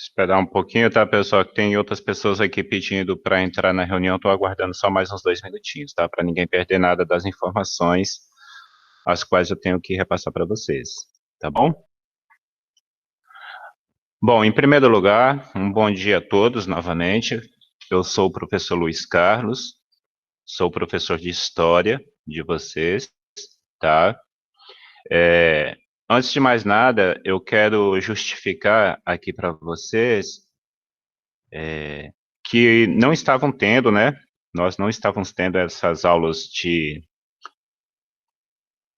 Esperar um pouquinho, tá, pessoal? Que tem outras pessoas aqui pedindo para entrar na reunião. Estou aguardando só mais uns 2 minutinhos, tá? Para ninguém perder nada das informações as quais eu tenho que repassar para vocês, tá bom? Bom, em primeiro lugar, um bom dia a todos novamente. Eu sou o professor Luiz Carlos, sou professor de História de vocês, tá? Antes de mais nada, eu quero justificar aqui para vocês que não estavam tendo, né? Nós não estávamos tendo essas aulas de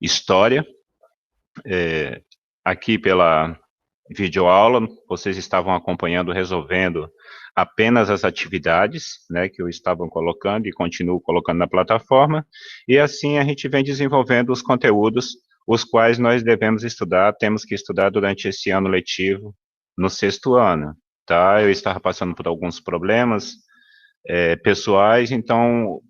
história aqui pela videoaula. Vocês estavam acompanhando, resolvendo apenas as atividades, né, que eu estava colocando e continuo colocando na plataforma, e assim a gente vem desenvolvendo os conteúdos, os quais nós devemos estudar, temos que estudar durante esse ano letivo, no 6º ano, tá? Eu estava passando por alguns problemas pessoais, então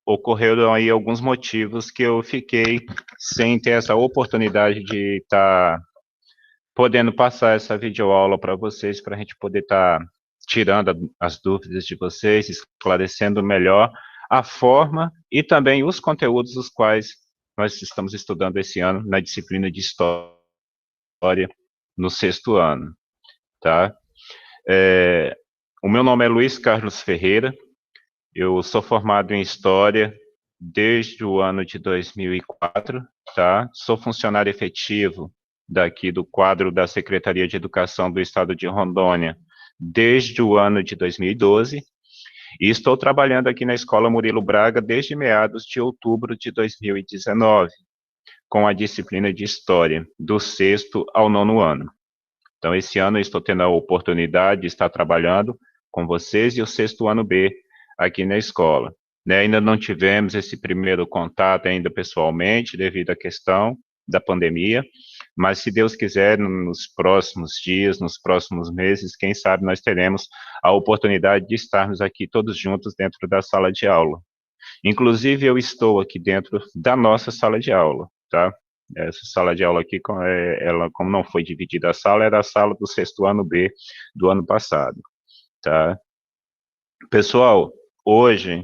ocorreram aí alguns motivos que eu fiquei sem ter essa oportunidade de estar podendo passar essa videoaula para vocês, para a gente poder estar tirando as dúvidas de vocês, esclarecendo melhor a forma e também os conteúdos os quais nós estamos estudando esse ano na disciplina de História no 6º ano, tá? O meu nome é Luiz Carlos Ferreira, eu sou formado em História desde o ano de 2004, tá? Sou funcionário efetivo daqui do quadro da Secretaria de Educação do Estado de Rondônia desde o ano de 2012 e estou trabalhando aqui na Escola Murilo Braga desde meados de outubro de 2019, com a disciplina de História, do 6º ao 9º ano. Então, esse ano eu estou tendo a oportunidade de estar trabalhando com vocês e o 6º ano B aqui na escola. Né, ainda não tivemos esse primeiro contato ainda pessoalmente, devido à questão da pandemia, mas se Deus quiser, nos próximos dias, nos próximos meses, quem sabe nós teremos a oportunidade de estarmos aqui todos juntos dentro da sala de aula. Inclusive, eu estou aqui dentro da nossa sala de aula, tá? Essa sala de aula aqui, ela, como não foi dividida a sala, era a sala do 6º ano B do ano passado, tá? Pessoal, hoje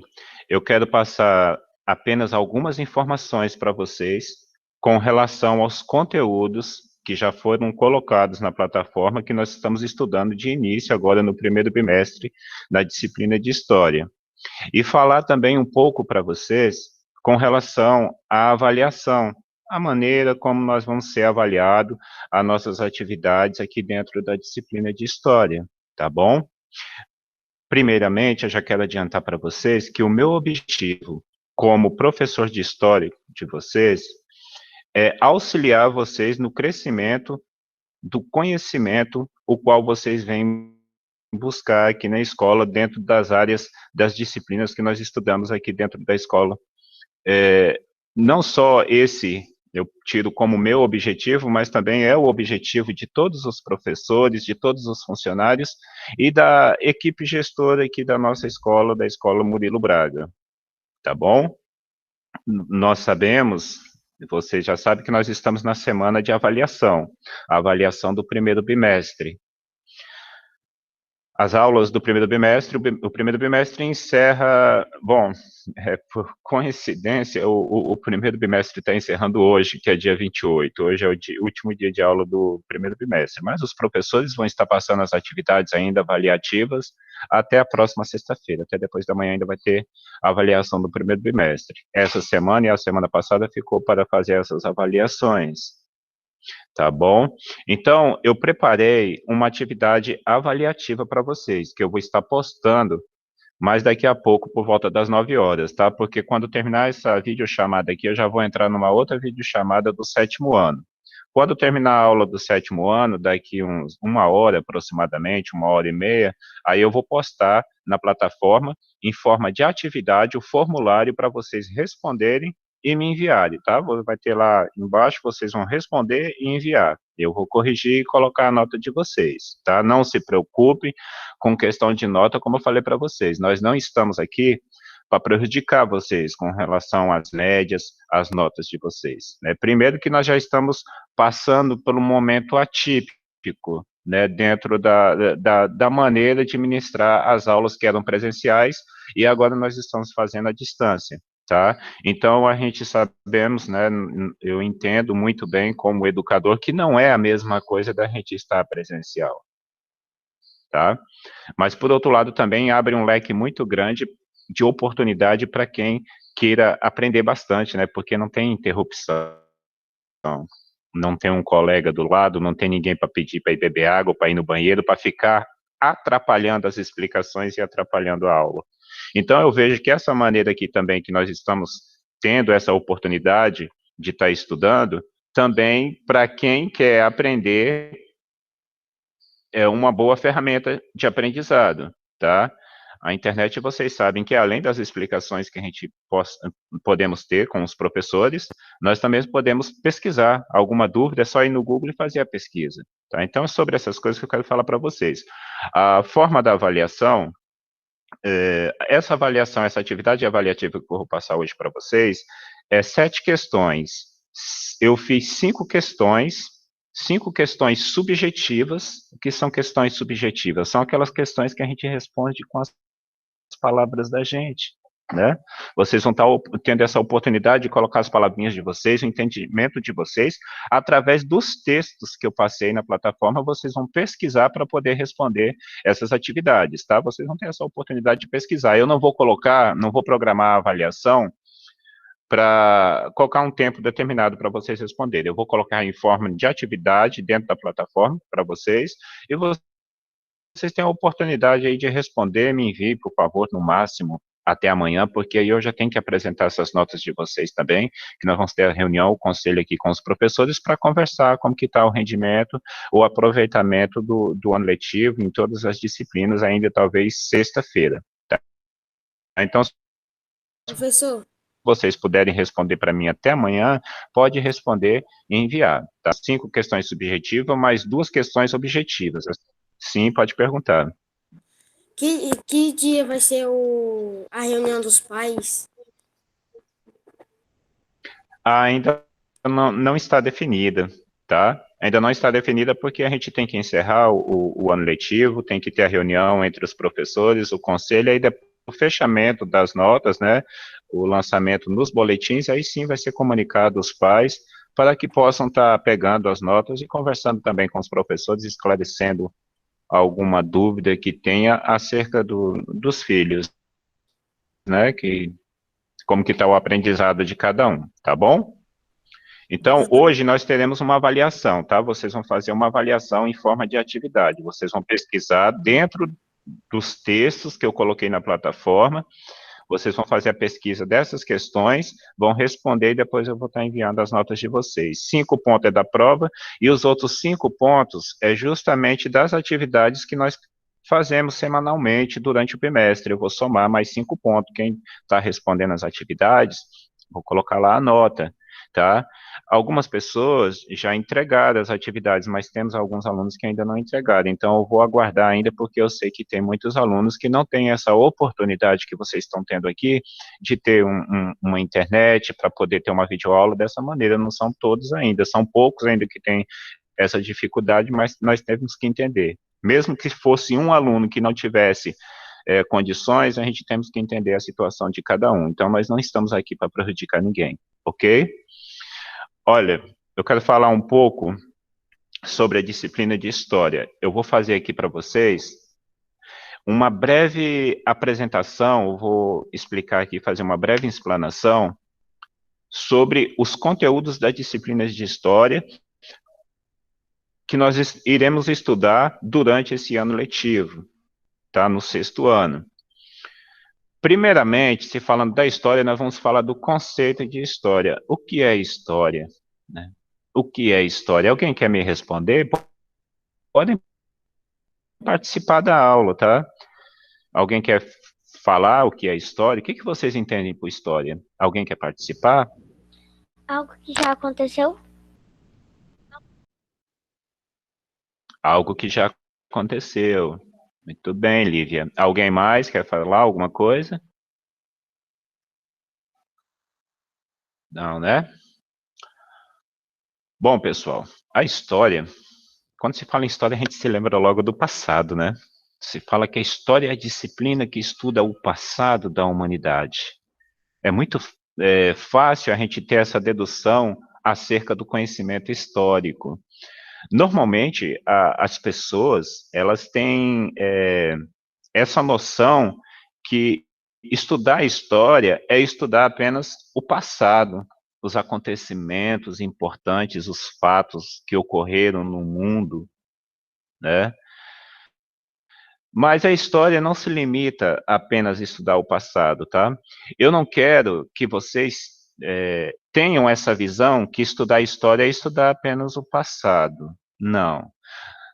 eu quero passar apenas algumas informações para vocês com relação aos conteúdos que já foram colocados na plataforma que nós estamos estudando de início agora no primeiro bimestre da disciplina de História. E falar também um pouco para vocês com relação à avaliação, a maneira como nós vamos ser avaliados, as nossas atividades aqui dentro da disciplina de História, tá bom? Primeiramente, eu já quero adiantar para vocês que o meu objetivo como professor de História de vocês é auxiliar vocês no crescimento do conhecimento o qual vocês vêm buscar aqui na escola, dentro das áreas, das disciplinas que nós estudamos aqui dentro da escola. Não só esse eu tiro como meu objetivo, mas também é o objetivo de todos os professores, de todos os funcionários e da equipe gestora aqui da nossa escola, da Escola Murilo Braga, tá bom? Nós sabemos, você já sabe que nós estamos na semana de avaliação, a avaliação do primeiro bimestre. As aulas do primeiro bimestre, o primeiro bimestre encerra, bom, por coincidência, o primeiro bimestre está encerrando hoje, que é dia 28, hoje é o último dia de aula do primeiro bimestre, mas os professores vão estar passando as atividades ainda avaliativas até a próxima sexta-feira, até depois da manhã ainda vai ter a avaliação do primeiro bimestre. Essa semana e a semana passada ficou para fazer essas avaliações. Tá bom? Então, eu preparei uma atividade avaliativa para vocês, que eu vou estar postando, mas daqui a pouco, por volta das 9 horas, tá? Porque quando terminar essa videochamada aqui, eu já vou entrar numa outra videochamada do 7º ano. Quando terminar a aula do 7º ano, daqui uma hora aproximadamente, 1h30, aí eu vou postar na plataforma, em forma de atividade, o formulário para vocês responderem e me enviarem, tá? Vai ter lá embaixo, vocês vão responder e enviar. Eu vou corrigir e colocar a nota de vocês, tá? Não se preocupem com questão de nota, como eu falei para vocês, nós não estamos aqui para prejudicar vocês com relação às médias, às notas de vocês, né? Primeiro que nós já estamos passando por um momento atípico, né, dentro da maneira de ministrar as aulas que eram presenciais, e agora nós estamos fazendo à distância, tá? Então, a gente sabemos, né, eu entendo muito bem como educador que não é a mesma coisa da gente estar presencial, tá? Mas, por outro lado, também abre um leque muito grande de oportunidade para quem queira aprender bastante, né, porque não tem interrupção, não tem um colega do lado, não tem ninguém para pedir para ir beber água, para ir no banheiro, para ficar atrapalhando as explicações e atrapalhando a aula. Então, eu vejo que essa maneira aqui também que nós estamos tendo essa oportunidade de estar estudando, também para quem quer aprender, é uma boa ferramenta de aprendizado, tá? A internet, vocês sabem que além das explicações que a gente podemos ter com os professores, nós também podemos pesquisar. Alguma dúvida, é só ir no Google e fazer a pesquisa, tá? Então, é sobre essas coisas que eu quero falar para vocês. A forma da avaliação, essa avaliação, essa atividade avaliativa que eu vou passar hoje para vocês, é 7 questões. Eu fiz 5 questões subjetivas. O que são questões subjetivas? São aquelas questões que a gente responde com as palavras da gente, né? Vocês vão estar tendo essa oportunidade de colocar as palavrinhas de vocês, o entendimento de vocês, através dos textos que eu passei na plataforma, vocês vão pesquisar para poder responder essas atividades, tá? Vocês vão ter essa oportunidade de pesquisar. Eu não vou programar a avaliação para colocar um tempo determinado para vocês responderem. Eu vou colocar em forma de atividade dentro da plataforma para vocês, e vocês têm a oportunidade aí de responder, me envie, por favor, no máximo até amanhã, porque aí eu já tenho que apresentar essas notas de vocês também, que nós vamos ter a reunião, o conselho aqui com os professores para conversar como que está o rendimento, o aproveitamento do ano letivo em todas as disciplinas, ainda talvez sexta-feira, tá? Então, se Professor, vocês puderem responder para mim até amanhã, pode responder e enviar, tá? 5 questões subjetivas, mais 2 questões objetivas. Sim, pode perguntar. que dia vai ser a reunião dos pais? Ainda não está definida, tá? Ainda não está definida porque a gente tem que encerrar o ano letivo, tem que ter a reunião entre os professores, o conselho, aí depois o fechamento das notas, né? O lançamento nos boletins, aí sim vai ser comunicado aos pais para que possam estar pegando as notas e conversando também com os professores, esclarecendo alguma dúvida que tenha acerca dos filhos, né? Como que está o aprendizado de cada um, tá bom? Então, hoje nós teremos uma avaliação, tá? Vocês vão fazer uma avaliação em forma de atividade. Vocês vão pesquisar dentro dos textos que eu coloquei na plataforma. Vocês vão fazer a pesquisa dessas questões, vão responder e depois eu vou estar enviando as notas de vocês. 5 pontos é da prova e os outros 5 pontos é justamente das atividades que nós fazemos semanalmente durante o bimestre. Eu vou somar mais 5 pontos. Quem está respondendo as atividades, vou colocar lá a nota, tá? Algumas pessoas já entregaram as atividades, mas temos alguns alunos que ainda não entregaram, então eu vou aguardar ainda, porque eu sei que tem muitos alunos que não têm essa oportunidade que vocês estão tendo aqui, de ter uma internet para poder ter uma videoaula dessa maneira, não são todos ainda, são poucos ainda que têm essa dificuldade, mas nós temos que entender. Mesmo que fosse um aluno que não tivesse condições, a gente temos que entender a situação de cada um, então nós não estamos aqui para prejudicar ninguém, ok? Olha, eu quero falar um pouco sobre a disciplina de História. Eu vou fazer aqui para vocês uma breve apresentação, eu vou explicar aqui, fazer uma breve explanação sobre os conteúdos das disciplinas de História que nós iremos estudar durante esse ano letivo, tá? No 6º ano. Primeiramente, se falando da história, nós vamos falar do conceito de história. O que é história, né? O que é história? Alguém quer me responder? Podem participar da aula, tá? Alguém quer falar o que é história? O que vocês entendem por história? Alguém quer participar? Algo que já aconteceu? Algo que já aconteceu. Muito bem, Lívia. Alguém mais quer falar alguma coisa? Não, né? Bom, pessoal, a história quando se fala em história, a gente se lembra logo do passado, né? Se fala que a história é a disciplina que estuda o passado da humanidade. É muito fácil a gente ter essa dedução acerca do conhecimento histórico. Normalmente, as pessoas, elas têm essa noção que estudar a história é estudar apenas o passado, os acontecimentos importantes, os fatos que ocorreram no mundo, né? Mas a história não se limita a apenas estudar o passado, tá? Eu não quero que vocês tenham essa visão que estudar a história é estudar apenas o passado. Não.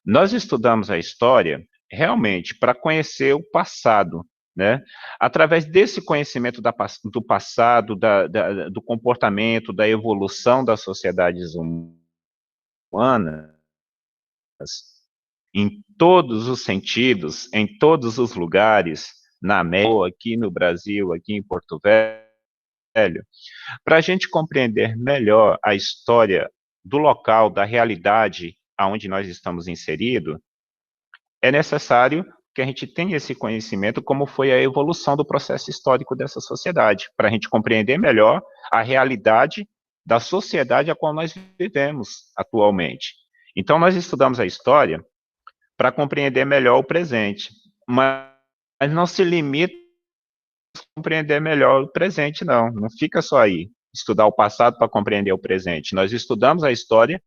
Nós estudamos a história realmente para conhecer o passado, né? Através desse conhecimento do passado, do comportamento, da evolução das sociedades humanas, em todos os sentidos, em todos os lugares, na América, aqui no Brasil, aqui em Porto Velho, para a gente compreender melhor a história do local, da realidade aonde nós estamos inseridos, é necessário que a gente tenha esse conhecimento como foi a evolução do processo histórico dessa sociedade, para a gente compreender melhor a realidade da sociedade a qual nós vivemos atualmente. Então, nós estudamos a história para compreender melhor o presente, mas não se limita a compreender melhor o presente, não. Não fica só aí, estudar o passado para compreender o presente. Nós estudamos a história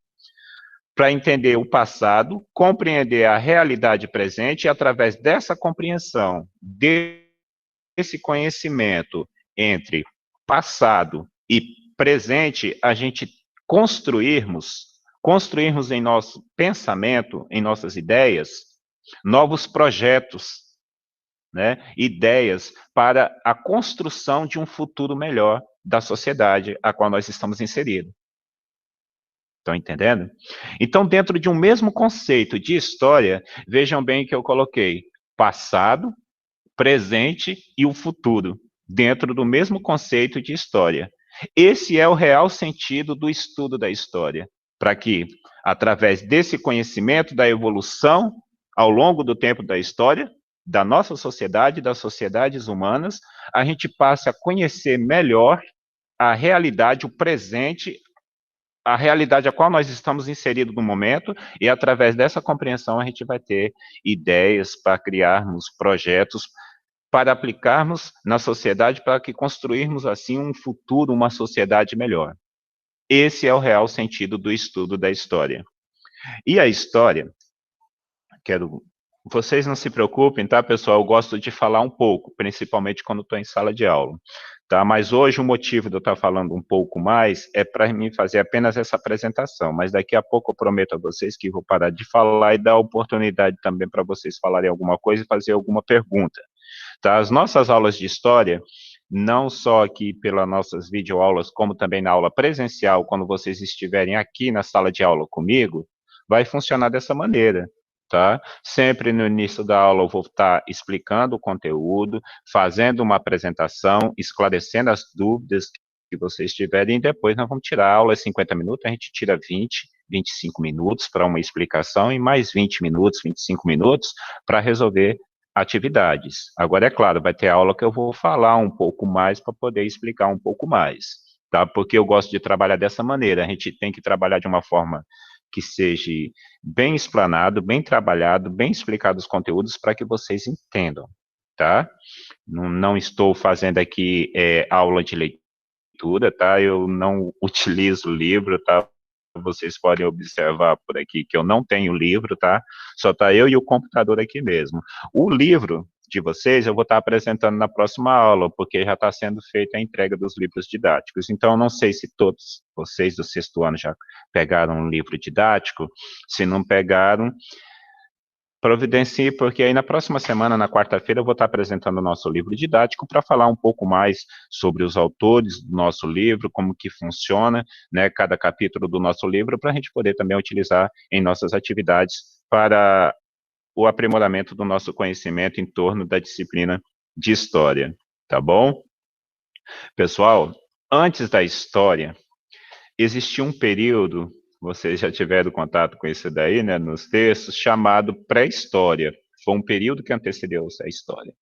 para entender o passado, compreender a realidade presente, e através dessa compreensão, desse conhecimento entre passado e presente, a gente construirmos em nosso pensamento, em nossas ideias, novos projetos, né, ideias para a construção de um futuro melhor da sociedade a qual nós estamos inseridos. Estão entendendo? Então, dentro de um mesmo conceito de história, vejam bem que eu coloquei passado, presente e o futuro, dentro do mesmo conceito de história. Esse é o real sentido do estudo da história, para que, através desse conhecimento da evolução ao longo do tempo da história, da nossa sociedade, das sociedades humanas, a gente passe a conhecer melhor a realidade, o presente, a realidade a qual nós estamos inseridos no momento, e através dessa compreensão a gente vai ter ideias para criarmos projetos, para aplicarmos na sociedade, para que construirmos assim um futuro, uma sociedade melhor. Esse é o real sentido do estudo da história. E a história, vocês não se preocupem, tá, pessoal? Eu gosto de falar um pouco, principalmente quando estou em sala de aula. Tá? Mas hoje o motivo de eu estar falando um pouco mais é para mim fazer apenas essa apresentação, mas daqui a pouco eu prometo a vocês que vou parar de falar e dar oportunidade também para vocês falarem alguma coisa e fazer alguma pergunta. Tá? As nossas aulas de história, não só aqui pelas nossas videoaulas, como também na aula presencial, quando vocês estiverem aqui na sala de aula comigo, vai funcionar dessa maneira. Tá? Sempre no início da aula eu vou estar explicando o conteúdo, fazendo uma apresentação, esclarecendo as dúvidas que vocês tiverem, e depois nós vamos tirar a aula 50 minutos, a gente tira 20, 25 minutos para uma explicação, e mais 20 minutos, 25 minutos para resolver atividades. Agora, é claro, vai ter aula que eu vou falar um pouco mais para poder explicar um pouco mais, tá? Porque eu gosto de trabalhar dessa maneira, a gente tem que trabalhar de uma forma que seja bem explanado, bem trabalhado, bem explicado os conteúdos para que vocês entendam, tá? Não estou fazendo aqui aula de leitura, tá? Eu não utilizo livro, tá? Vocês podem observar por aqui que eu não tenho livro, tá? Só tá eu e o computador aqui mesmo. O livro de vocês eu vou estar apresentando na próxima aula, porque já está sendo feita a entrega dos livros didáticos. Então, eu não sei se todos vocês do sexto ano já pegaram um livro didático. Se não pegaram, providencie, porque aí na próxima semana, na quarta-feira, eu vou estar apresentando o nosso livro didático para falar um pouco mais sobre os autores do nosso livro, como que funciona, né, cada capítulo do nosso livro, para a gente poder também utilizar em nossas atividades para o aprimoramento do nosso conhecimento em torno da disciplina de história, tá bom? Pessoal, antes da história, existia um período vocês já tiveram contato com isso daí, né, nos textos, chamado pré-história. Foi um período que antecedeu a história.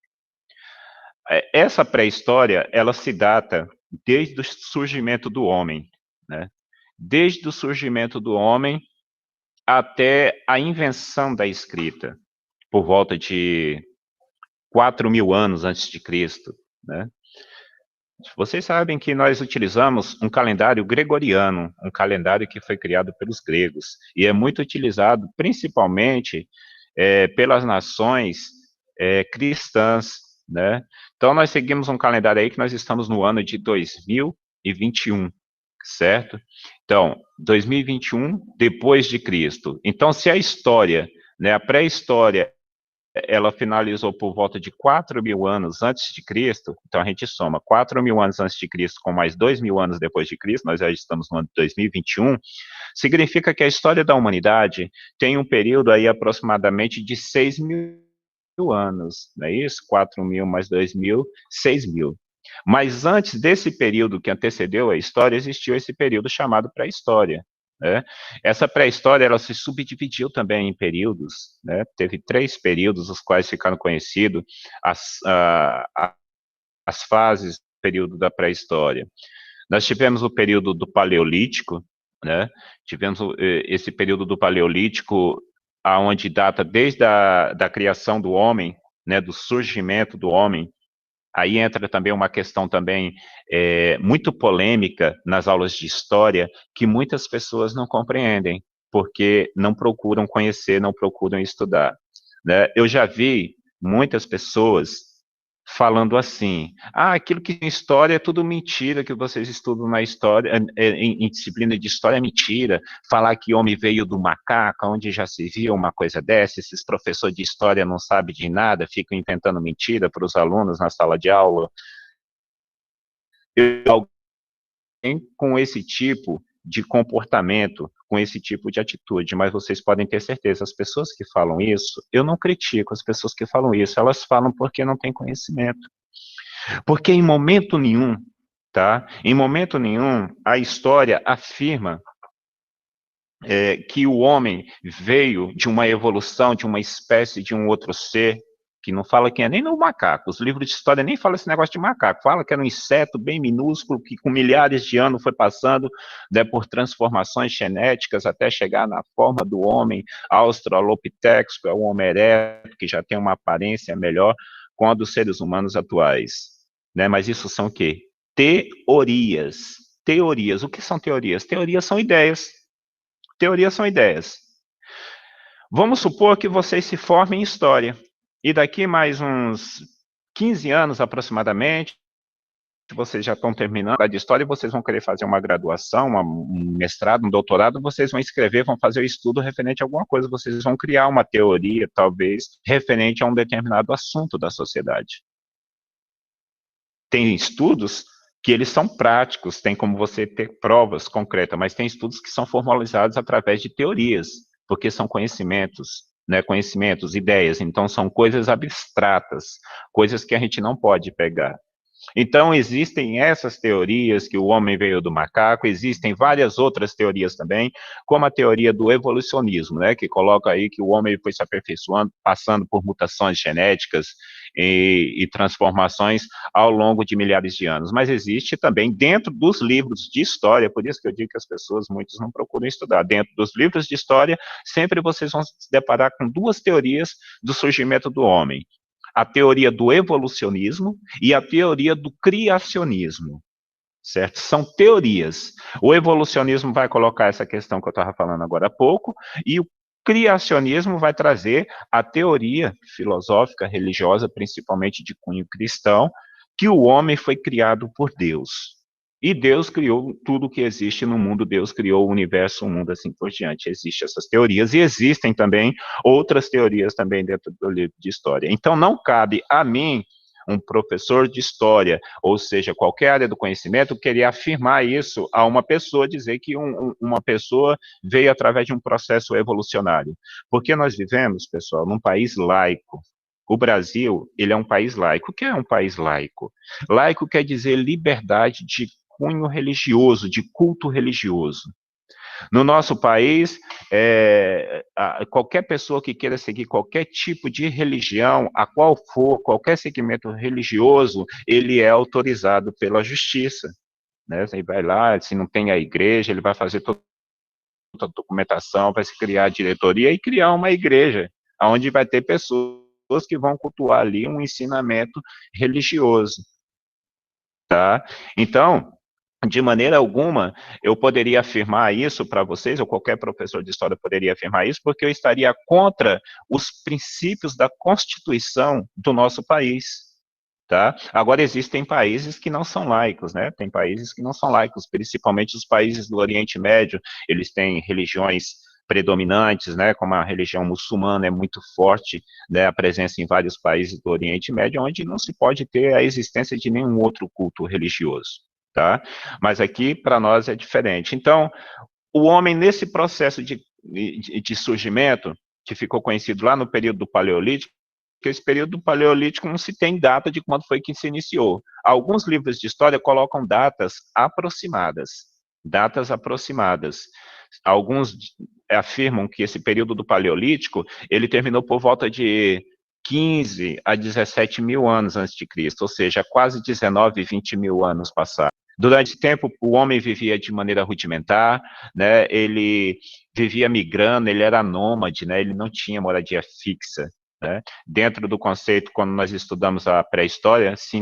Essa pré-história, ela se data desde o surgimento do homem, né? Desde o surgimento do homem até a invenção da escrita, por volta de 4.000 anos antes de Cristo, né? Vocês sabem que nós utilizamos um calendário gregoriano, um calendário que foi criado pelos gregos, e é muito utilizado principalmente pelas nações cristãs, né? Então nós seguimos um calendário aí que nós estamos no ano de 2021, certo? Então, 2021 depois de Cristo. Então, se a história, né, a pré-história, ela finalizou por volta de 4.000 anos antes de Cristo, então a gente soma 4.000 anos antes de Cristo com mais 2.000 anos depois de Cristo, nós já estamos no ano de 2021, significa que a história da humanidade tem um período aí aproximadamente de 6.000 anos, não é isso? 4.000 mais 2.000, 6.000. Mas antes desse período que antecedeu a história, existiu esse período chamado pré-história, né? Essa pré-história, ela se subdividiu também em períodos, né? Teve 3 períodos, os quais ficaram conhecidos, as fases do período da pré-história. Nós tivemos o período do Paleolítico, né? Tivemos esse período do Paleolítico, aonde data desde da criação do homem, né? Do surgimento do homem. Aí entra também uma questão também muito polêmica nas aulas de história, que muitas pessoas não compreendem, porque não procuram conhecer, não procuram estudar, né? Eu já vi muitas pessoas falando assim, aquilo que em história é tudo mentira, que vocês estudam na história, em disciplina de história é mentira, falar que homem veio do macaco, onde já se viu uma coisa dessa, esses professores de história não sabem de nada, ficam inventando mentira para os alunos na sala de aula. Alguém com esse tipo de comportamento, com esse tipo de atitude, mas vocês podem ter certeza, as pessoas que falam isso, eu não critico as pessoas que falam isso, elas falam porque não têm conhecimento. Porque em momento nenhum, tá? Em momento nenhum, a história afirma que o homem veio de uma evolução, de uma espécie de um outro ser, que não fala que é nem no macaco. Os livros de história nem falam esse negócio de macaco. Fala que era um inseto bem minúsculo que com milhares de anos foi passando, né, por transformações genéticas até chegar na forma do homem Australopithecus, que é o Homo erectus, que já tem uma aparência melhor com a dos seres humanos atuais. Né? Mas isso são o quê? Teorias. Teorias. O que são teorias? Teorias são ideias. Teorias são ideias. Vamos supor que vocês se formem em história. E daqui mais uns 15 anos aproximadamente, vocês já estão terminando a de história e vocês vão querer fazer uma graduação, um mestrado, um doutorado, vocês vão escrever, vão fazer o estudo referente a alguma coisa, vocês vão criar uma teoria, talvez, referente a um determinado assunto da sociedade. Tem estudos que eles são práticos, tem como você ter provas concretas, mas tem estudos que são formalizados através de teorias, porque são conhecimentos, né, conhecimentos, ideias, então são coisas abstratas, coisas que a gente não pode pegar. Então, existem essas teorias que o homem veio do macaco, existem várias outras teorias também, como a teoria do evolucionismo, né, que coloca aí que o homem foi se aperfeiçoando, passando por mutações genéticas e transformações ao longo de milhares de anos. Mas existe também dentro dos livros de história, por isso que eu digo que as pessoas, muitos não procuram estudar, dentro dos livros de história, sempre vocês vão se deparar com 2 teorias do surgimento do homem. A teoria do evolucionismo e a teoria do criacionismo, certo? São teorias. O evolucionismo vai colocar essa questão que eu estava falando agora há pouco, e o criacionismo vai trazer a teoria filosófica, religiosa, principalmente de cunho cristão, que o homem foi criado por Deus. E Deus criou tudo que existe no mundo, Deus criou o universo, o mundo, assim por diante. Existem essas teorias e existem também outras teorias também dentro do livro de história. Então não cabe a mim, um professor de história, ou seja, qualquer área do conhecimento, querer afirmar isso a uma pessoa, dizer que uma pessoa veio através de um processo evolucionário. Porque nós vivemos, pessoal, num país laico. O Brasil, ele é um país laico. O que é um país laico? Laico quer dizer liberdade de cunho religioso, de culto religioso. No nosso país, qualquer pessoa que queira seguir qualquer tipo de religião, a qual for, qualquer segmento religioso, ele é autorizado pela justiça, né? Ele vai lá, se não tem a igreja, ele vai fazer toda a documentação, vai se criar a diretoria e criar uma igreja, onde vai ter pessoas que vão cultuar ali um ensinamento religioso, tá? Então, de maneira alguma, eu poderia afirmar isso para vocês, ou qualquer professor de história poderia afirmar isso, porque eu estaria contra os princípios da Constituição do nosso país, tá? Agora, existem países que não são laicos, né? Tem países que não são laicos, principalmente os países do Oriente Médio, eles têm religiões predominantes, né, como a religião muçulmana é muito forte, né, a presença em vários países do Oriente Médio, onde não se pode ter a existência de nenhum outro culto religioso, tá? Mas aqui, para nós, é diferente. Então, o homem, nesse processo de surgimento, que ficou conhecido lá no período do Paleolítico, que esse período do Paleolítico não se tem data de quando foi que se iniciou. Alguns livros de história colocam datas aproximadas. Datas aproximadas. Alguns afirmam que esse período do Paleolítico, ele terminou por volta de 15 a 17 mil anos antes de Cristo, ou seja, quase 19, 20 mil anos passados. Durante esse tempo, o homem vivia de maneira rudimentar, né? Ele vivia migrando, ele era nômade, né? Ele não tinha moradia fixa, né? Dentro do conceito, quando nós estudamos a pré-história, se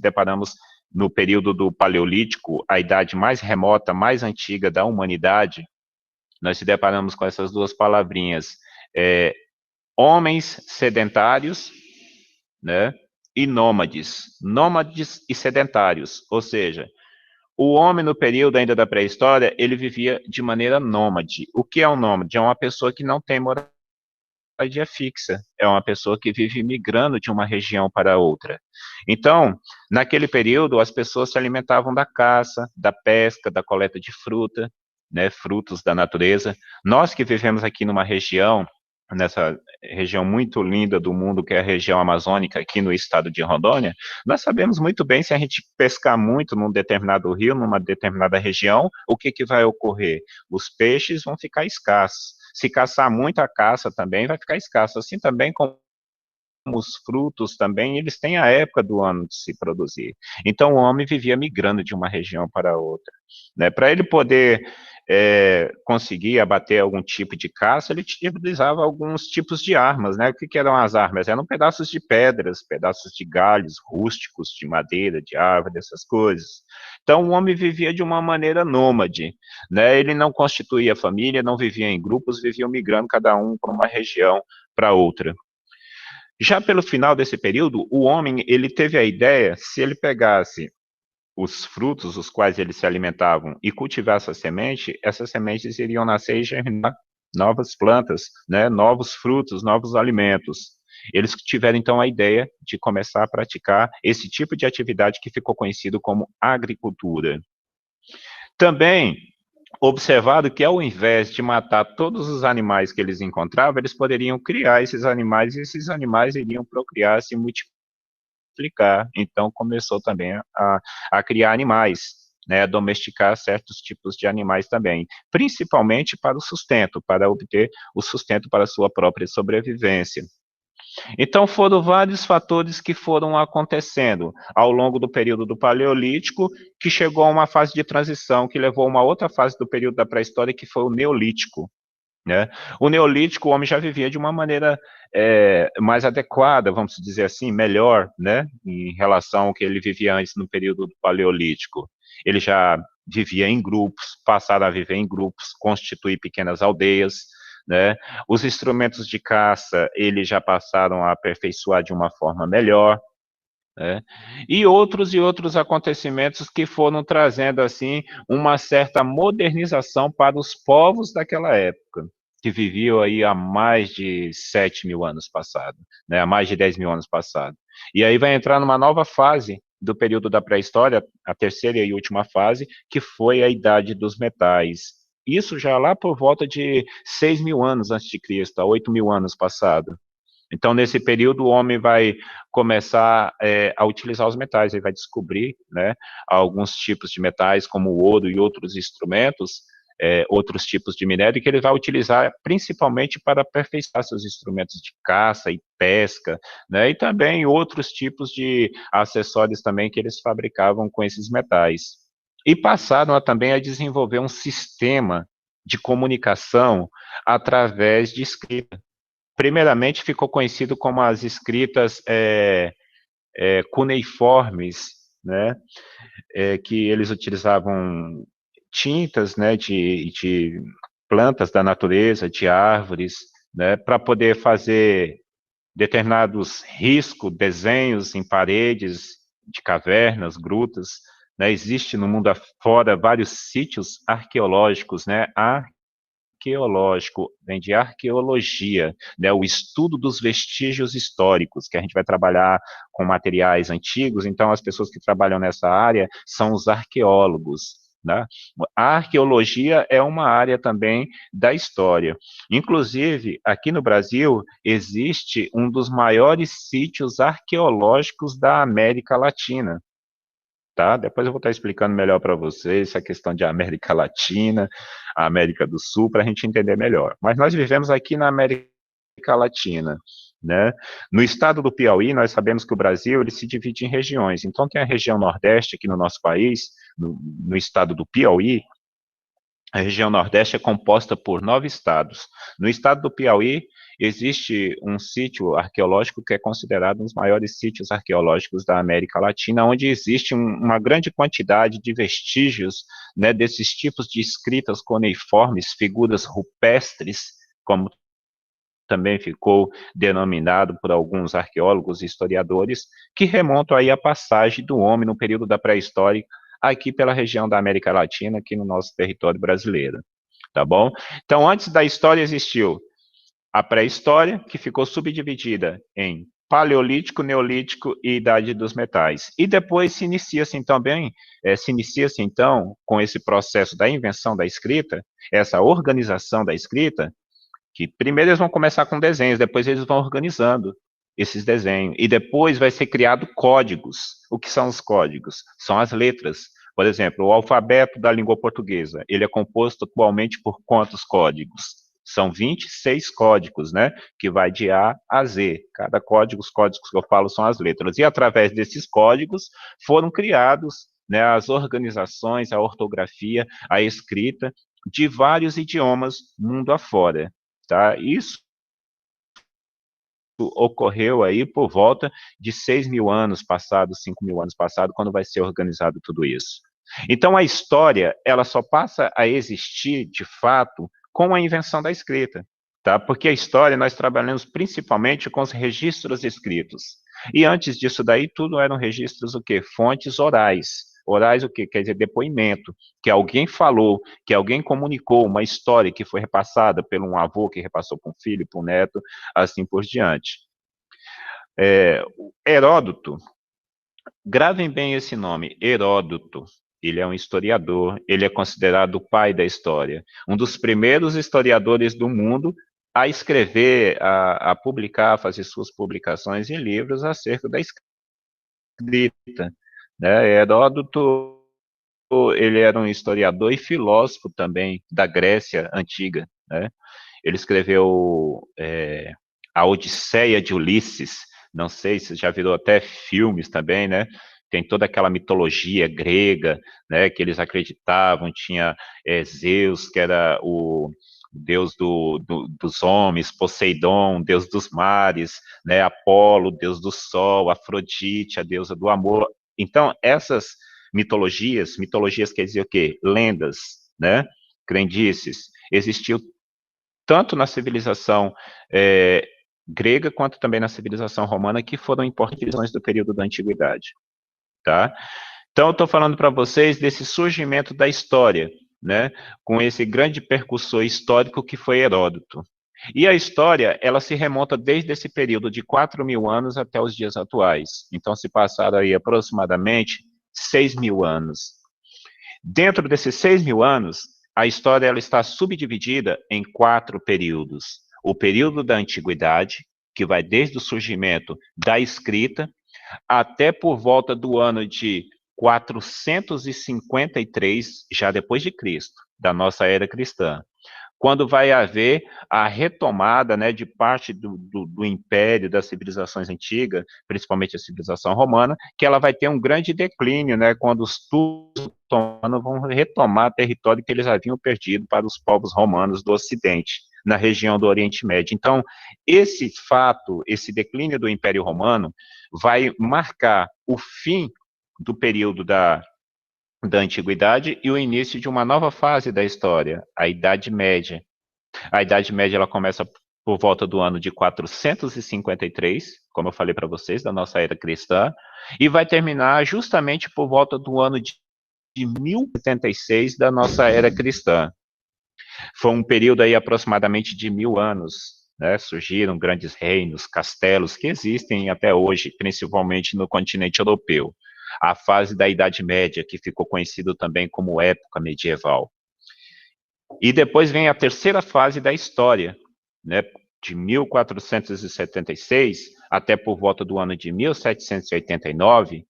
deparamos no período do Paleolítico, a idade mais remota, mais antiga da humanidade, nós se deparamos com essas duas palavrinhas, homens sedentários, né? E nômades e sedentários, ou seja, o homem, no período ainda da pré-história, ele vivia de maneira nômade. O que é um nômade? É uma pessoa que não tem moradia fixa. É uma pessoa que vive migrando de uma região para outra. Então, naquele período, as pessoas se alimentavam da caça, da pesca, da coleta de fruta, né, frutos da natureza. Nós que vivemos aqui numa região, nessa região muito linda do mundo, que é a região amazônica, aqui no estado de Rondônia, nós sabemos muito bem, se a gente pescar muito num determinado rio, numa determinada região, o que vai ocorrer? Os peixes vão ficar escassos. Se caçar muito, a caça também vai ficar escassa, assim também como os frutos também, eles têm a época do ano de se produzir. Então, o homem vivia migrando de uma região para outra, né? Para ele poder conseguir abater algum tipo de caça, ele utilizava alguns tipos de armas, né? O que eram as armas? Eram pedaços de pedras, pedaços de galhos rústicos, de madeira, de árvore, essas coisas. Então, o homem vivia de uma maneira nômade, né? Ele não constituía família, não vivia em grupos, viviam migrando cada um para uma região para outra. Já pelo final desse período, o homem, ele teve a ideia, se ele pegasse os frutos os quais eles se alimentavam e cultivasse a semente, essas sementes iriam nascer e germinar novas plantas, né, novos frutos, novos alimentos. Eles tiveram, então, a ideia de começar a praticar esse tipo de atividade que ficou conhecido como agricultura. Também observado que, ao invés de matar todos os animais que eles encontravam, eles poderiam criar esses animais e esses animais iriam procriar, se multiplicar. Então, começou também a criar animais, né, a domesticar certos tipos de animais também, principalmente para o sustento, para obter o sustento para a sua própria sobrevivência. Então, foram vários fatores que foram acontecendo ao longo do período do Paleolítico, que chegou a uma fase de transição, que levou a uma outra fase do período da pré-história, que foi o Neolítico, né? O Neolítico, o homem já vivia de uma maneira mais adequada, vamos dizer assim, melhor, né? Em relação ao que ele vivia antes no período do Paleolítico. Ele já vivia em grupos, passaram a viver em grupos, constituir pequenas aldeias, né? Os instrumentos de caça, eles já passaram a aperfeiçoar de uma forma melhor, né? E outros acontecimentos que foram trazendo, assim, uma certa modernização para os povos daquela época, que viviam aí há mais de 7 mil anos passado, né? Há mais de 10 mil anos passado. E aí vai entrar numa nova fase do período da pré-história, a terceira e última fase, que foi a Idade dos Metais. Isso já lá por volta de 6 mil anos antes de Cristo, há 8 mil anos passado. Então, nesse período, o homem vai começar a utilizar os metais, ele vai descobrir, né, alguns tipos de metais, como o ouro e outros instrumentos, outros tipos de minério, que ele vai utilizar principalmente para aperfeiçoar seus instrumentos de caça e pesca, né, e também outros tipos de acessórios também que eles fabricavam com esses metais. E passaram também a desenvolver um sistema de comunicação através de escrita. Primeiramente, ficou conhecido como as escritas cuneiformes, né, que eles utilizavam tintas, né, de plantas da natureza, de árvores, né, para poder fazer determinados riscos, desenhos em paredes de cavernas, grutas, né, existe no mundo afora vários sítios arqueológicos, né, arqueológico, vem de arqueologia, né, o estudo dos vestígios históricos, que a gente vai trabalhar com materiais antigos, então as pessoas que trabalham nessa área são os arqueólogos, né? A arqueologia é uma área também da história. Inclusive, aqui no Brasil, existe um dos maiores sítios arqueológicos da América Latina, tá? Depois eu vou estar explicando melhor para vocês essa questão de América Latina, América do Sul, para a gente entender melhor. Mas nós vivemos aqui na América Latina, né? No estado do Piauí, nós sabemos que o Brasil ele se divide em regiões. Então tem a região Nordeste aqui no nosso país, no estado do Piauí. A região Nordeste é composta por 9 estados. No estado do Piauí, existe um sítio arqueológico que é considerado um dos maiores sítios arqueológicos da América Latina, onde existe uma grande quantidade de vestígios, né, desses tipos de escritas cuneiformes, figuras rupestres, como também ficou denominado por alguns arqueólogos e historiadores, que remontam aí à passagem do homem no período da pré-história aqui pela região da América Latina, aqui no nosso território brasileiro, tá bom? Então, antes da história existiu a pré-história, que ficou subdividida em Paleolítico, Neolítico e Idade dos Metais. E depois se inicia-se então, com esse processo da invenção da escrita, essa organização da escrita, que primeiro eles vão começar com desenhos, depois eles vão organizando esses desenhos, e depois vai ser criado códigos. O que são os códigos? São as letras. Por exemplo, o alfabeto da língua portuguesa, ele é composto atualmente por quantos códigos? São 26 códigos, né? Que vai de A a Z. Cada código, os códigos que eu falo são as letras. E através desses códigos foram criados, né, as organizações, a ortografia, a escrita de vários idiomas mundo afora. Tá? Isso ocorreu aí por volta de 6.000 anos passados, 5.000 anos passados, quando vai ser organizado tudo isso. Então, a história, ela só passa a existir, de fato, com a invenção da escrita, tá? Porque a história, nós trabalhamos principalmente com os registros escritos. E antes disso daí, tudo eram registros, o quê? Fontes orais. Orais, o quê? Quer dizer, depoimento, que alguém falou, que alguém comunicou uma história que foi repassada por um avô, que repassou para um filho, para um neto, assim por diante. Heródoto, gravem bem esse nome, Heródoto. Ele é um historiador, ele é considerado o pai da história. Um dos primeiros historiadores do mundo a escrever, a publicar, a fazer suas publicações em livros acerca da escrita, né? Heródoto, ele era um historiador e filósofo também da Grécia Antiga, né? Ele escreveu a Odisseia de Ulisses, não sei se já virou até filmes também, né? Tem toda aquela mitologia grega, né, que eles acreditavam, tinha Zeus, que era o deus dos homens, Poseidon, deus dos mares, né, Apolo, deus do sol, Afrodite, a deusa do amor. Então, essas mitologias quer dizer o quê? Lendas, né, crendices, existiu tanto na civilização grega, quanto também na civilização romana, que foram importantes do período da antiguidade, tá? Então, eu estou falando para vocês desse surgimento da história, né, com esse grande percussor histórico que foi Heródoto. E a história, ela se remonta desde esse período de 4.000 anos até os dias atuais. Então, se passaram aí aproximadamente 6.000 anos. Dentro desses 6.000 anos, a história ela está subdividida em 4 períodos. O período da antiguidade, que vai desde o surgimento da escrita até por volta do ano de 453, já depois de Cristo. da nossa era cristã, quando vai haver a retomada, né, de parte do império, das civilizações antigas, principalmente a civilização romana, que ela vai ter um grande declínio, né, quando os turcos otomanos vão retomar território que eles haviam perdido para os povos romanos do Ocidente, na região do Oriente Médio. Então, esse fato, esse declínio do Império Romano, vai marcar o fim do período da Antiguidade e o início de uma nova fase da história, a Idade Média. A Idade Média ela começa por volta do ano de 453, como eu falei para vocês, da nossa era cristã, e vai terminar justamente por volta do ano de 1076 da nossa era cristã. Foi um período aí aproximadamente de 1000 anos, né? Surgiram grandes reinos, castelos que existem até hoje, principalmente no continente europeu. A fase da Idade Média, que ficou conhecido também como época medieval. E depois vem a terceira fase da história, né, de 1476 até por volta do ano de 1789,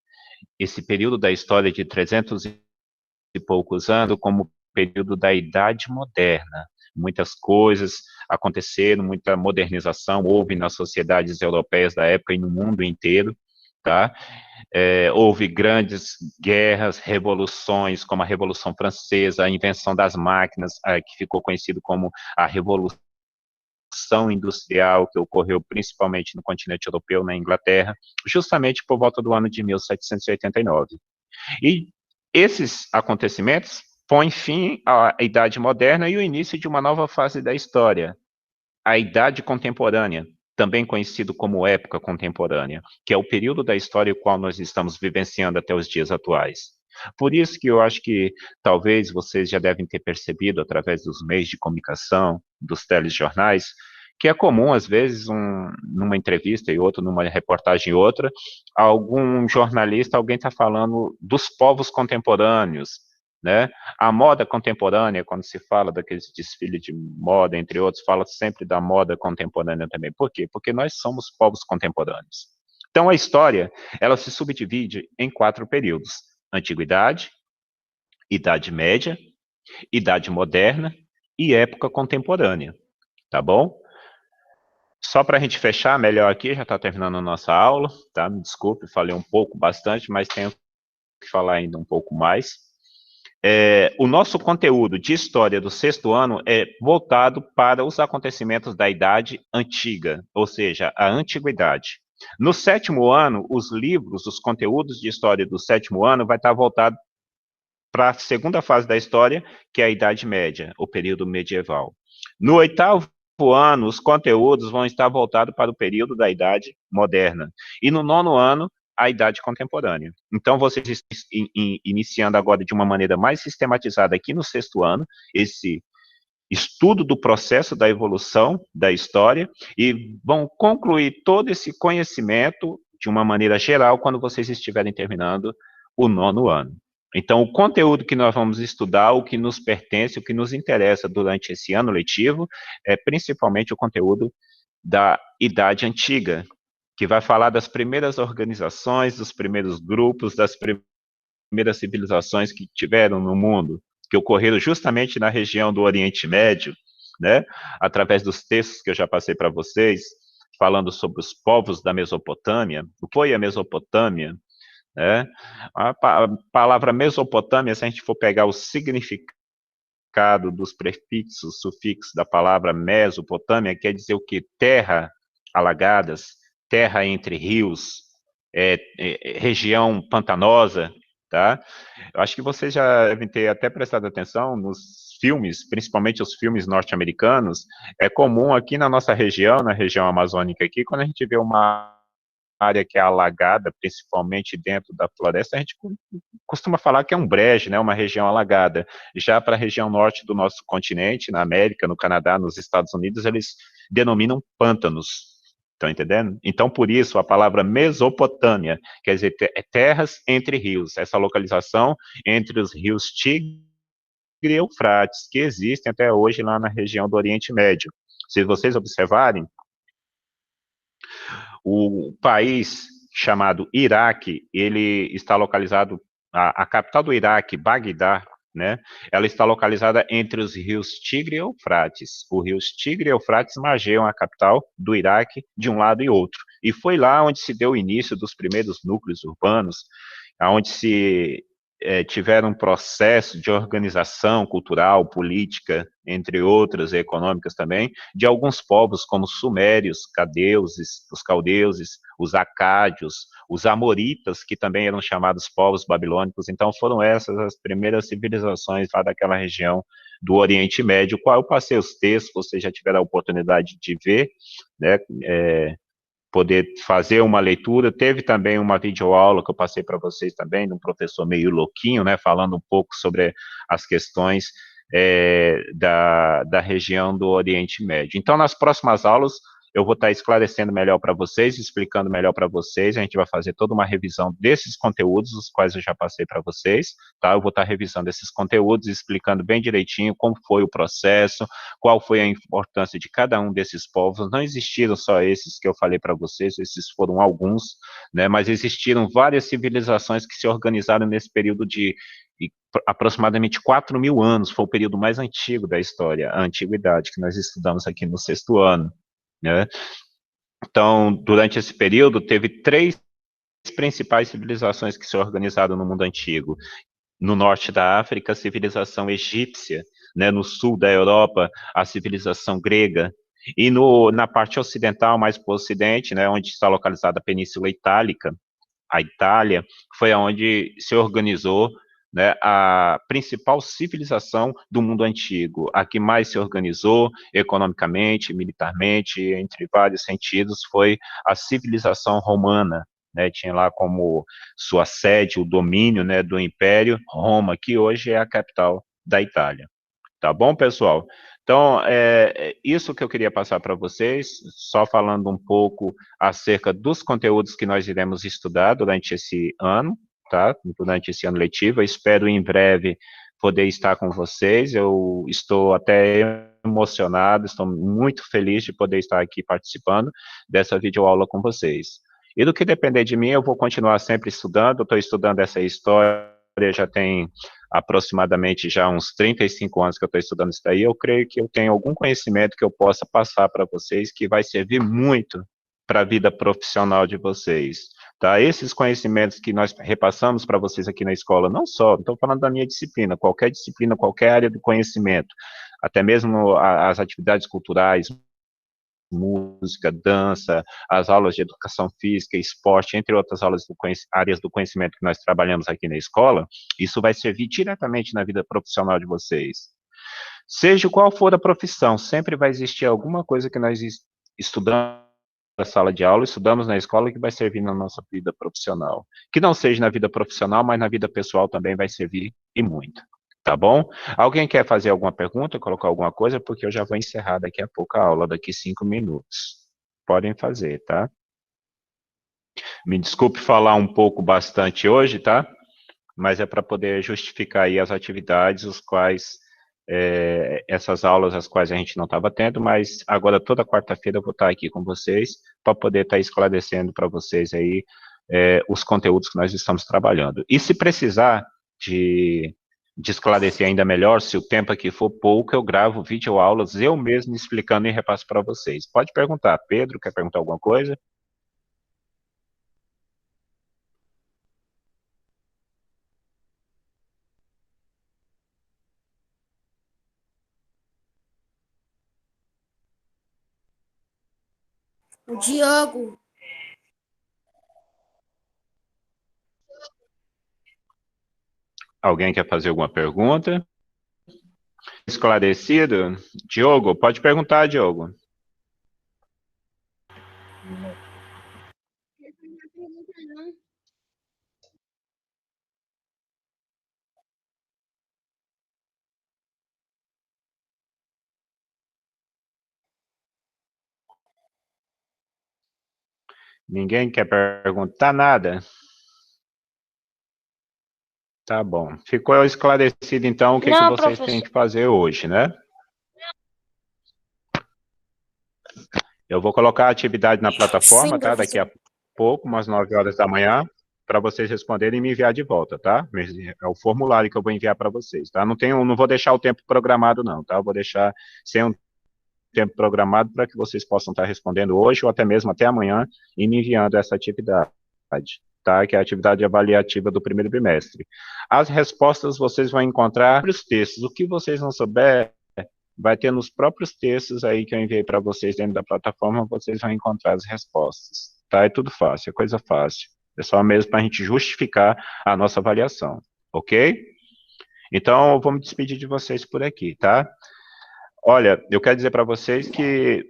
esse período da história de 300 e poucos anos como período da Idade Moderna. Muitas coisas aconteceram, muita modernização houve nas sociedades europeias da época e no mundo inteiro, tá? Houve grandes guerras, revoluções, como a Revolução Francesa, a invenção das máquinas, que ficou conhecido como a Revolução Industrial, que ocorreu principalmente no continente europeu, na Inglaterra, justamente por volta do ano de 1789. E esses acontecimentos põem fim à Idade Moderna e o início de uma nova fase da história, a Idade Contemporânea, também conhecido como época contemporânea, que é o período da história o qual nós estamos vivenciando até os dias atuais. Por isso que eu acho que talvez vocês já devem ter percebido através dos meios de comunicação, dos telejornais, que é comum, às vezes, numa entrevista e outra, numa reportagem e outra, algum jornalista, alguém está falando dos povos contemporâneos, né? A moda contemporânea, quando se fala daqueles desfiles de moda, entre outros, fala sempre da moda contemporânea também. Por quê? Porque nós somos povos contemporâneos. Então, a história, ela se subdivide em 4 períodos: Antiguidade, Idade Média, Idade Moderna e Época Contemporânea, tá bom? Só para a gente fechar melhor aqui, já está terminando a nossa aula, tá? Me desculpe, falei um pouco, bastante, mas tenho que falar ainda um pouco mais. O nosso conteúdo de história do 6º ano é voltado para os acontecimentos da Idade Antiga, ou seja, a Antiguidade. No 7º ano, os livros, os conteúdos de história do 7º ano vai estar voltado para a segunda fase da história, que é a Idade Média, o período medieval. No 8º ano, os conteúdos vão estar voltados para o período da Idade Moderna. E no 9º ano, a Idade Contemporânea. Então, vocês estão iniciando agora de uma maneira mais sistematizada aqui no 6º ano, esse estudo do processo da evolução da história, e vão concluir todo esse conhecimento de uma maneira geral quando vocês estiverem terminando o 9º ano. Então, o conteúdo que nós vamos estudar, o que nos pertence, o que nos interessa durante esse ano letivo, é principalmente o conteúdo da Idade Antiga, que vai falar das primeiras organizações, dos primeiros grupos, das primeiras civilizações que tiveram no mundo, que ocorreram justamente na região do Oriente Médio, né? Através dos textos que eu já passei para vocês, falando sobre os povos da Mesopotâmia, o que foi a Mesopotâmia, né? A palavra Mesopotâmia, se a gente for pegar o significado dos prefixos, sufixos da palavra Mesopotâmia, quer dizer o que? Terra alagadas, terra entre rios, região pantanosa, tá? Eu acho que vocês já devem ter até prestado atenção nos filmes, principalmente os filmes norte-americanos. É comum aqui na nossa região, na região amazônica aqui, quando a gente vê uma área que é alagada, principalmente dentro da floresta, a gente costuma falar que é um brejo, né, uma região alagada. Já para a região norte do nosso continente, na América, no Canadá, nos Estados Unidos, eles denominam pântanos. Estão entendendo? Então, por isso, a palavra Mesopotâmia quer dizer terras entre rios, essa localização entre os rios Tigre e Eufrates, que existem até hoje lá na região do Oriente Médio. Se vocês observarem, o país chamado Iraque, ele está localizado, a capital do Iraque, Bagdá, né? Ela está localizada entre os rios Tigre e Eufrates. Os rios Tigre e Eufrates margeiam a capital do Iraque de um lado e outro. E foi lá onde se deu o início dos primeiros núcleos urbanos, onde se tiveram um processo de organização cultural, política, entre outras, e econômicas também, de alguns povos como os sumérios, os caldeuses, os acádios, os amoritas, que também eram chamados povos babilônicos. Então foram essas as primeiras civilizações lá daquela região do Oriente Médio, qual eu passei os textos, vocês já tiveram a oportunidade de ver, né, poder fazer uma leitura. Teve também uma videoaula que eu passei para vocês também, de um professor meio louquinho, né, falando um pouco sobre as questões da região do Oriente Médio. Então, nas próximas aulas, eu vou estar esclarecendo melhor para vocês, explicando melhor para vocês, a gente vai fazer toda uma revisão desses conteúdos, os quais eu já passei para vocês, tá? Eu vou estar revisando esses conteúdos, explicando bem direitinho como foi o processo, qual foi a importância de cada um desses povos. Não existiram só esses que eu falei para vocês, esses foram alguns, né? Mas existiram várias civilizações que se organizaram nesse período de aproximadamente 4.000 anos, foi o período mais antigo da história, a antiguidade, que nós estudamos aqui no 6º ano, né? Então, durante esse período, teve 3 principais civilizações que se organizaram no mundo antigo. No norte da África, a civilização egípcia, né? No sul da Europa, a civilização grega, e na parte ocidental, mais para o ocidente, né, onde está localizada a Península Itálica, a Itália, foi onde se organizou, né, a principal civilização do mundo antigo, a que mais se organizou economicamente, militarmente, entre vários sentidos, foi a civilização romana, né, tinha lá como sua sede o domínio, né, do Império Roma, que hoje é a capital da Itália. Tá bom, pessoal? Então, isso que eu queria passar para vocês, só falando um pouco acerca dos conteúdos que nós iremos estudar durante esse ano, tá? Durante esse ano letivo. Eu espero em breve poder estar com vocês. Eu estou até emocionado, estou muito feliz de poder estar aqui participando dessa videoaula com vocês. E do que depender de mim, eu vou continuar sempre estudando. Estou estudando essa história, já tem aproximadamente já uns 35 anos que eu estou estudando isso daí. Eu creio que eu tenho algum conhecimento que eu possa passar para vocês que vai servir muito para a vida profissional de vocês, tá? Esses conhecimentos que nós repassamos para vocês aqui na escola, não estou falando da minha disciplina, qualquer área do conhecimento, até mesmo as atividades culturais, música, dança, as aulas de educação física, esporte, entre outras áreas do conhecimento que nós trabalhamos aqui na escola, isso vai servir diretamente na vida profissional de vocês. Seja qual for a profissão, sempre vai existir alguma coisa que nós estudamos na sala de aula, estudamos na escola, que vai servir na nossa vida profissional. Que não seja na vida profissional, mas na vida pessoal também vai servir, e muito. Tá bom? Alguém quer fazer alguma pergunta, colocar alguma coisa? Porque eu já vou encerrar daqui a pouco a aula, daqui 5 minutos. Podem fazer, tá? Me desculpe falar um pouco bastante hoje, tá? Mas é para poder justificar aí as atividades, os quais, essas aulas, as quais a gente não estava tendo, mas agora toda quarta-feira eu vou estar aqui com vocês, para poder estar esclarecendo para vocês aí os conteúdos que nós estamos trabalhando. E se precisar de esclarecer ainda melhor, se o tempo aqui for pouco, eu gravo videoaulas, eu mesmo explicando e repasso para vocês. Pode perguntar. Pedro, quer perguntar alguma coisa? O Diogo. Alguém quer fazer alguma pergunta? Esclarecido? Diogo, pode perguntar, Diogo. Ninguém quer perguntar nada? Tá bom. Ficou esclarecido, então, o que Não, vocês têm professor. que fazer hoje, né? Eu vou colocar a atividade na plataforma, Sim, tá? Daqui professor. a pouco, umas 9 horas da manhã. para vocês responderem e me enviar de volta, tá? É o formulário que eu vou enviar para vocês, tá? Não vou deixar o tempo programado não, tá? Eu vou deixar sem um tempo programado para que vocês possam estar respondendo hoje ou até mesmo até amanhã e me enviando essa atividade, tá? Que é a atividade avaliativa do primeiro bimestre. As respostas vocês vão encontrar nos textos. O que vocês não souber, vai ter nos próprios textos aí que eu enviei para vocês dentro da plataforma, vocês vão encontrar as respostas, tá? É tudo fácil, é coisa fácil. É só mesmo para a gente justificar a nossa avaliação, ok? Então, eu vou me despedir de vocês por aqui, tá? Olha, eu quero dizer para vocês que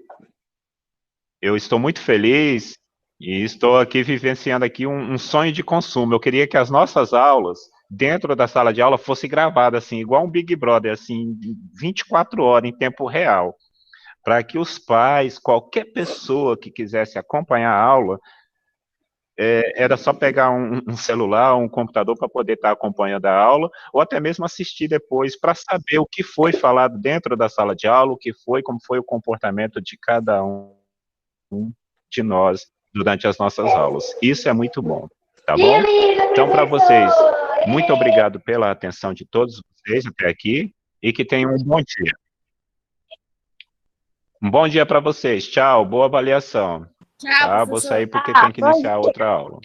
eu estou muito feliz e estou aqui vivenciando aqui um sonho de consumo. Eu queria que as nossas aulas, dentro da sala de aula, fossem gravadas, assim, igual um Big Brother, assim, 24 horas, em tempo real, para que os pais, qualquer pessoa que quisesse acompanhar a aula, era só pegar um celular, um computador para poder estar acompanhando a aula, ou até mesmo assistir depois, para saber o que foi falado dentro da sala de aula, como foi o comportamento de cada um de nós durante as nossas aulas. Isso é muito bom, tá bom? Então, para vocês, muito obrigado pela atenção de todos vocês até aqui, e que tenham um bom dia. Um bom dia para vocês. Tchau, boa avaliação. Tchau, Tá, vou professor. sair porque tem que iniciar outra aula.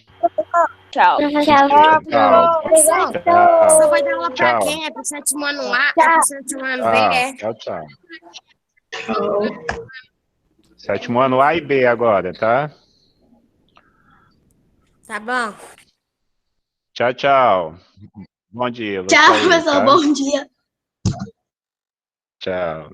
Tchau. Tchau, Tchau. professor. Tchau. Professor vai dar aula para Tchau. quem? É para o sétimo ano A? É para o sétimo ano B? É? Tchau, tchau. Sétimo ano A e B agora, tá? Tá bom. Tchau, tchau. Bom dia. Tchau, professor. Bom dia. Tchau.